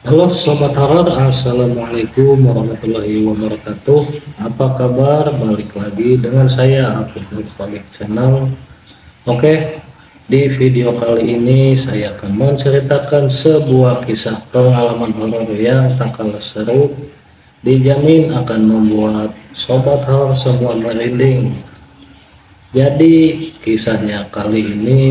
Halo Sobat Horor, Assalamualaikum warahmatullahi wabarakatuh. Apa kabar? Balik lagi dengan saya Apip Nurfalik Channel. Oke, di video kali ini saya akan menceritakan sebuah kisah pengalaman horor yang tak kalah seru, dijamin akan membuat Sobat Horor semua merinding. Jadi kisahnya kali ini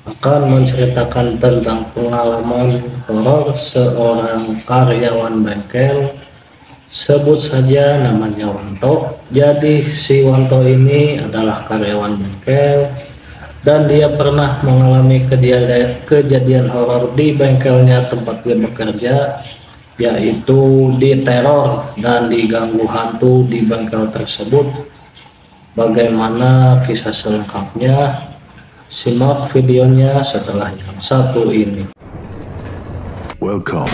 akan menceritakan tentang pengalaman horor seorang karyawan bengkel, sebut saja namanya Wanto. Jadi si Wanto ini adalah karyawan bengkel dan dia pernah mengalami kejadian horor di bengkelnya tempat dia bekerja, yaitu diteror dan diganggu hantu di bengkel tersebut. Bagaimana kisah selengkapnya? Simak videonya setelah yang satu ini. Welcome.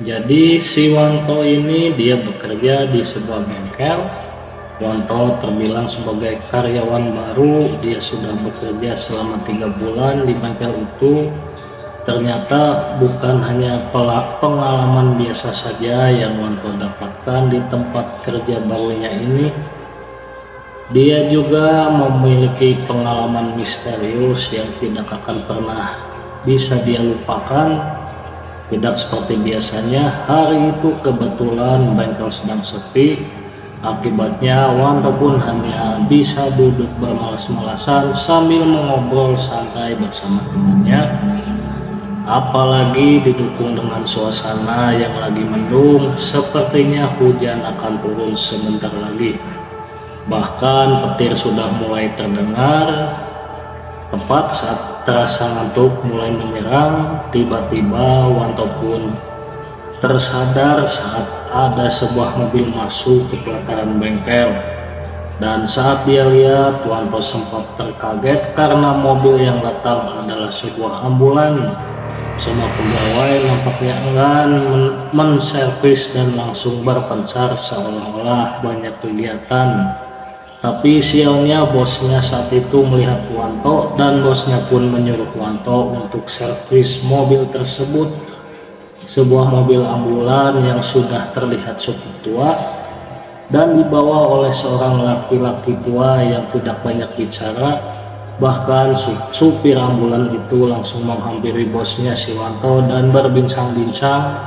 Jadi si Wanto ini dia bekerja di sebuah bengkel. Wanto terbilang sebagai karyawan baru, dia sudah bekerja selama 3 bulan di bengkel itu. Ternyata bukan hanya pengalaman biasa saja yang Wanto dapatkan di tempat kerja barunya ini. Dia juga memiliki pengalaman misterius yang tidak akan pernah bisa dia lupakan. Tidak seperti biasanya, hari itu kebetulan bengkel sedang sepi. Akibatnya Wanto pun hanya bisa duduk bermalas-malasan sambil mengobrol santai bersama temannya. Apalagi didukung dengan suasana yang lagi mendung, sepertinya hujan akan turun sebentar lagi. Bahkan petir sudah mulai terdengar. Tepat saat terasa ngantuk mulai menyerang, tiba-tiba Wanto pun tersadar saat ada sebuah mobil masuk ke pelataran bengkel. Dan saat dia lihat, Wanto sempat terkaget karena mobil yang datang adalah sebuah ambulan. Semua pegawai nampaknya enggan menservis dan langsung berpencar seolah-olah banyak kegiatan. Tapi sialnya bosnya saat itu melihat Wanto dan bosnya pun menyuruh Wanto untuk servis mobil tersebut. Sebuah mobil ambulan yang sudah terlihat cukup tua dan dibawa oleh seorang laki-laki tua yang tidak banyak bicara. Bahkan supir ambulan itu langsung menghampiri bosnya si Wanto dan berbincang-bincang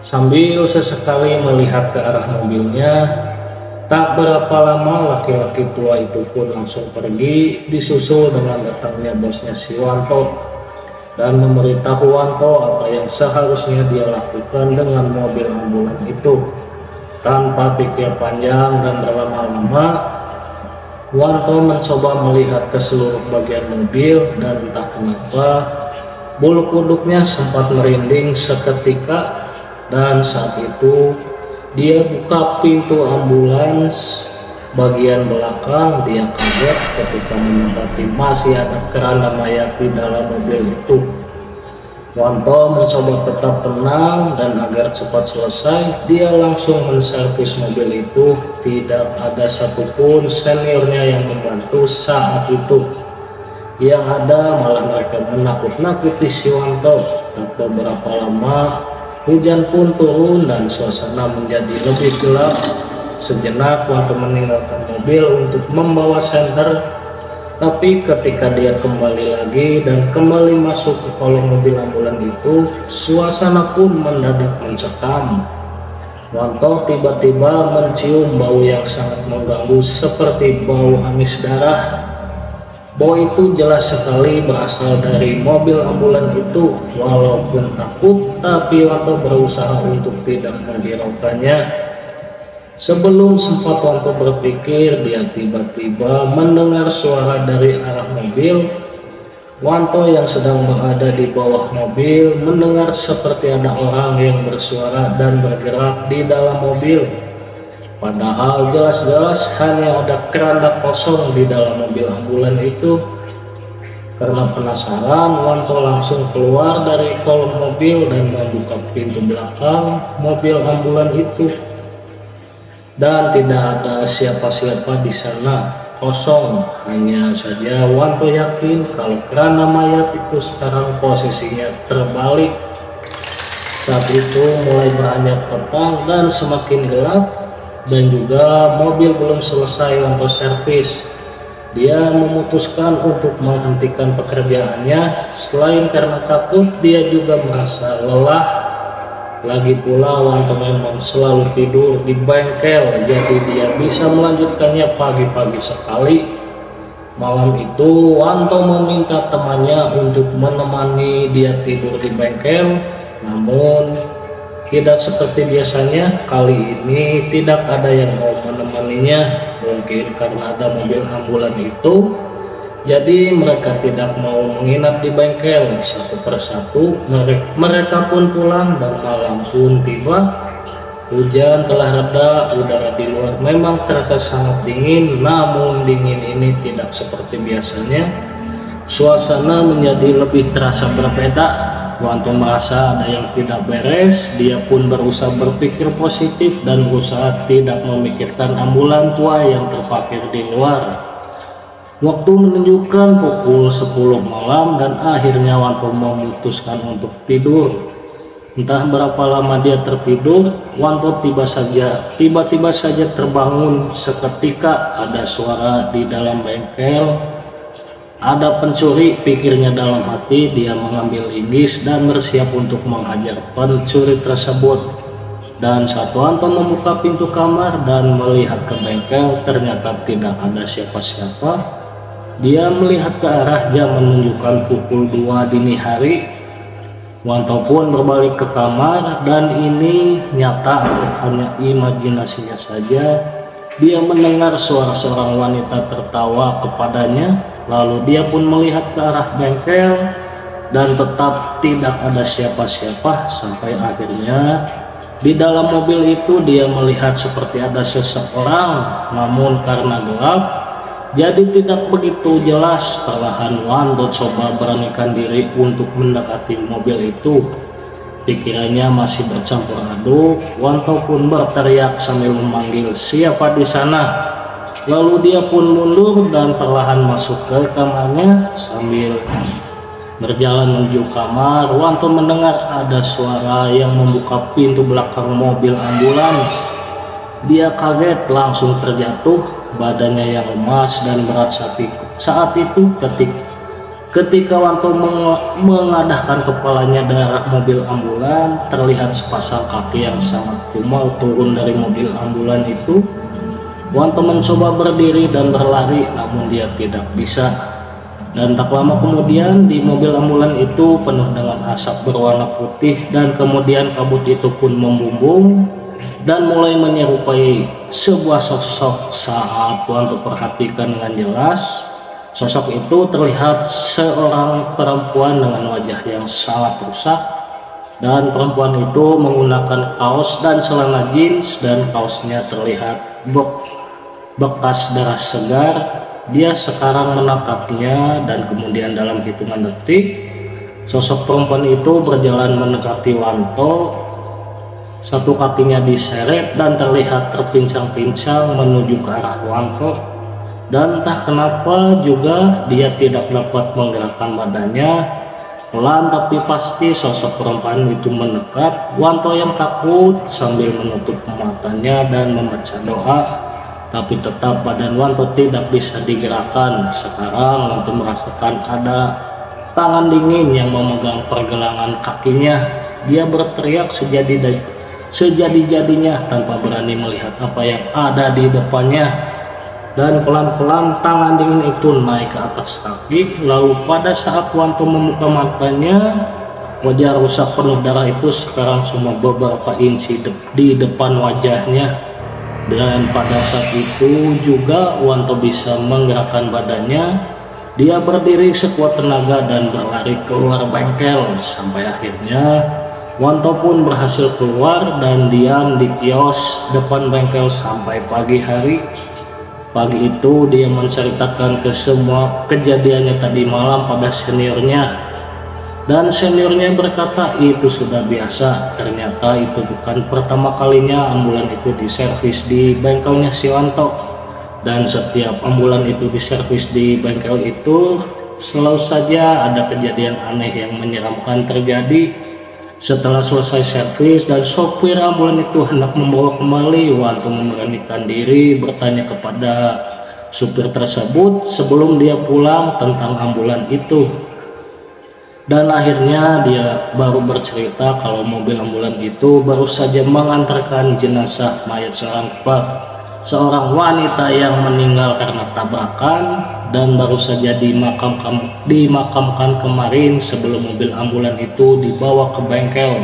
sambil sesekali melihat ke arah mobilnya. Tak berapa lama laki-laki tua itu pun langsung pergi, disusul dengan datangnya bosnya si Wanto dan memberitahu Wanto apa yang seharusnya dia lakukan dengan mobil ambulan itu. Tanpa pikir panjang dan berlama-lama, Wanto mencoba melihat ke seluruh bagian mobil dan entah kenapa bulu kuduknya sempat merinding seketika. Dan saat itu dia buka pintu ambulans bagian belakang. Dia kaget ketika mendapati masih ada keranda mayat di dalam mobil itu. Wanto mencoba tetap tenang dan agar cepat selesai, dia langsung menservis mobil itu. Tidak ada satupun seniornya yang membantu saat itu. Yang ada malah mereka menakut-nakuti si Wanto. Tak beberapa lama hujan pun turun dan suasana menjadi lebih gelap. Sejenak Wanto meninggalkan mobil untuk membawa senter. Tapi ketika dia kembali lagi dan kembali masuk ke kolong mobil ambulan itu, suasana pun mendadak mencekam. Wanto tiba-tiba mencium bau yang sangat mengganggu seperti bau amis darah. Bau itu jelas sekali berasal dari mobil ambulan itu. Walaupun takut, tapi Wanto berusaha untuk tidak menghiraukannya. Sebelum sempat Wanto berpikir, dia tiba-tiba mendengar suara dari arah mobil. Wanto yang sedang berada di bawah mobil mendengar seperti ada orang yang bersuara dan bergerak di dalam mobil. Padahal jelas-jelas hanya ada keranda kosong di dalam mobil ambulan itu. Karena penasaran, Wanto langsung keluar dari kolong mobil dan membuka pintu belakang mobil ambulan itu. Dan tidak ada siapa-siapa di sana, kosong. Hanya saja Wanto yakin kalau keranda mayat itu sekarang posisinya terbalik. Saat itu mulai beranjak petang dan semakin gelap, dan juga mobil belum selesai Wanto servis. Dia memutuskan untuk menghentikan pekerjaannya. Selain karena takut, dia juga merasa lelah. Lagi pula Wanto memang selalu tidur di bengkel, jadi dia bisa melanjutkannya pagi-pagi sekali. Malam itu Wanto meminta temannya untuk menemani dia tidur di bengkel. Namun tidak seperti biasanya, kali ini tidak ada yang mau menemaninya. Mungkin karena ada mobil ambulan itu, jadi mereka tidak mau menginap di bengkel. Satu persatu mereka pun pulang dan malam pun tiba. Hujan telah reda, udara di luar memang terasa sangat dingin, namun dingin ini tidak seperti biasanya. Suasana menjadi lebih terasa berbeda. Wanto merasa ada yang tidak beres. Dia pun berusaha berpikir positif dan berusaha tidak memikirkan ambulan tua yang terparkir di luar. Waktu menunjukkan pukul 10 malam dan akhirnya Wanto memutuskan untuk tidur. Entah berapa lama dia tertidur, Wanto tiba-tiba saja terbangun. Seketika ada suara di dalam bengkel. Ada pencuri, pikirnya dalam hati. Dia mengambil linggis dan bersiap untuk menghajar pencuri tersebut. Dan saat Wanto membuka pintu kamar dan melihat ke bengkel, ternyata tidak ada siapa-siapa. Dia melihat ke arah jam menunjukkan pukul 2 dini hari. Wanto pun berbalik ke kamar, dan ini nyata hanya imajinasinya saja. Dia mendengar suara seorang wanita tertawa kepadanya. Lalu dia pun melihat ke arah bengkel dan tetap tidak ada siapa-siapa, sampai akhirnya di dalam mobil itu dia melihat seperti ada seseorang, namun karena gelap jadi tidak begitu jelas. Perlahan Wanto coba beranikan diri untuk mendekati mobil itu. Pikirannya masih bercampur aduk. Wanto pun berteriak sambil memanggil siapa di sana. Lalu dia pun mundur dan perlahan masuk ke kamarnya. Sambil berjalan menuju kamar, Wanto mendengar ada suara yang membuka pintu belakang mobil ambulans. Dia kaget, langsung terjatuh, badannya yang lemas dan berat saat itu ketika Wanto mengadahkan kepalanya dari arah mobil ambulan, terlihat sepasang kaki yang sangat kumal turun dari mobil ambulan itu. Wanto mencoba berdiri dan berlari, namun dia tidak bisa. Dan tak lama kemudian di mobil ambulan itu penuh dengan asap berwarna putih, dan kemudian kabut itu pun membumbung dan mulai menyerupai sebuah sosok. Saat Wanto perhatikan dengan jelas, sosok itu terlihat seorang perempuan dengan wajah yang sangat rusak. Dan perempuan itu menggunakan kaos dan celana jeans, dan kaosnya terlihat bekas darah segar. Dia sekarang menatapnya, dan kemudian dalam hitungan detik sosok perempuan itu berjalan mendekati Wanto. Satu kakinya diseret dan terlihat terpincang-pincang menuju ke arah Wanto. Dan entah kenapa juga dia tidak dapat menggerakkan badannya. Pelan tapi pasti sosok perempuan itu mendekat. Wanto yang takut sambil menutup matanya dan membaca doa, tapi tetap badan Wanto tidak bisa digerakkan. Sekarang Wanto merasakan ada tangan dingin yang memegang pergelangan kakinya. Dia berteriak sejadi-jadinya tanpa berani melihat apa yang ada di depannya. Dan pelan-pelan tangan dingin itu naik ke atas kaki. Lalu pada saat Wanto membuka matanya, wajah rusak penuh darah itu sekarang cuma beberapa inci di depan wajahnya. Dan pada saat itu juga Wanto bisa menggerakkan badannya. Dia berdiri sekuat tenaga dan berlari keluar bengkel. Sampai akhirnya Wanto pun berhasil keluar dan diam di kios depan bengkel sampai pagi hari. Pagi itu dia menceritakan ke semua kejadiannya tadi malam pada seniornya, dan seniornya berkata itu sudah biasa. Ternyata itu bukan pertama kalinya ambulan itu diservis di bengkelnya si Wanto, dan setiap ambulan itu diservis di bengkel itu selalu saja ada kejadian aneh yang menyeramkan terjadi. Setelah selesai servis dan sopir ambulan itu hendak membawa kembali, Wanto memberanikan diri bertanya kepada supir tersebut sebelum dia pulang tentang ambulan itu. Dan akhirnya dia baru bercerita kalau mobil ambulan itu baru saja mengantarkan jenazah mayat seorang wanita yang meninggal karena tabrakan, dan baru saja dimakamkan kemarin sebelum mobil ambulan itu dibawa ke bengkel.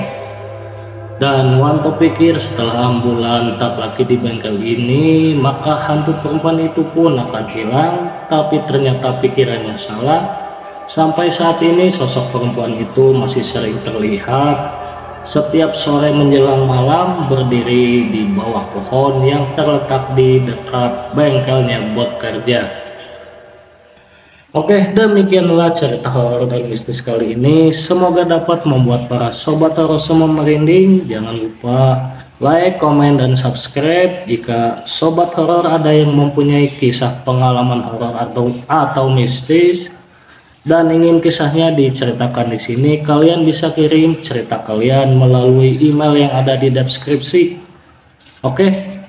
Dan Wanto pikir setelah ambulan tak lagi di bengkel ini, maka hantu perempuan itu pun akan hilang, tapi ternyata pikirannya salah. Sampai saat ini sosok perempuan itu masih sering terlihat setiap sore menjelang malam berdiri di bawah pohon yang terletak di dekat bengkelnya buat kerja. Oke, demikianlah cerita horor dan mistis kali ini. Semoga dapat membuat para sobat horor semua merinding. Jangan lupa like, komen, dan subscribe. Jika sobat horor ada yang mempunyai kisah pengalaman horor atau mistis dan ingin kisahnya diceritakan di sini, kalian bisa kirim cerita kalian melalui email yang ada di deskripsi. Oke,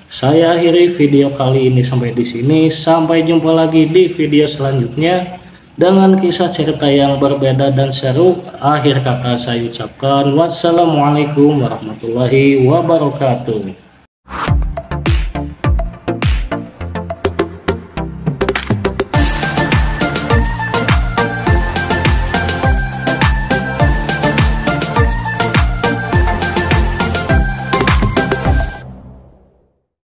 saya akhiri video kali ini sampai di sini. Sampai jumpa lagi di video selanjutnya dengan kisah cerita yang berbeda dan seru. Akhir kata saya ucapkan wassalamualaikum warahmatullahi wabarakatuh.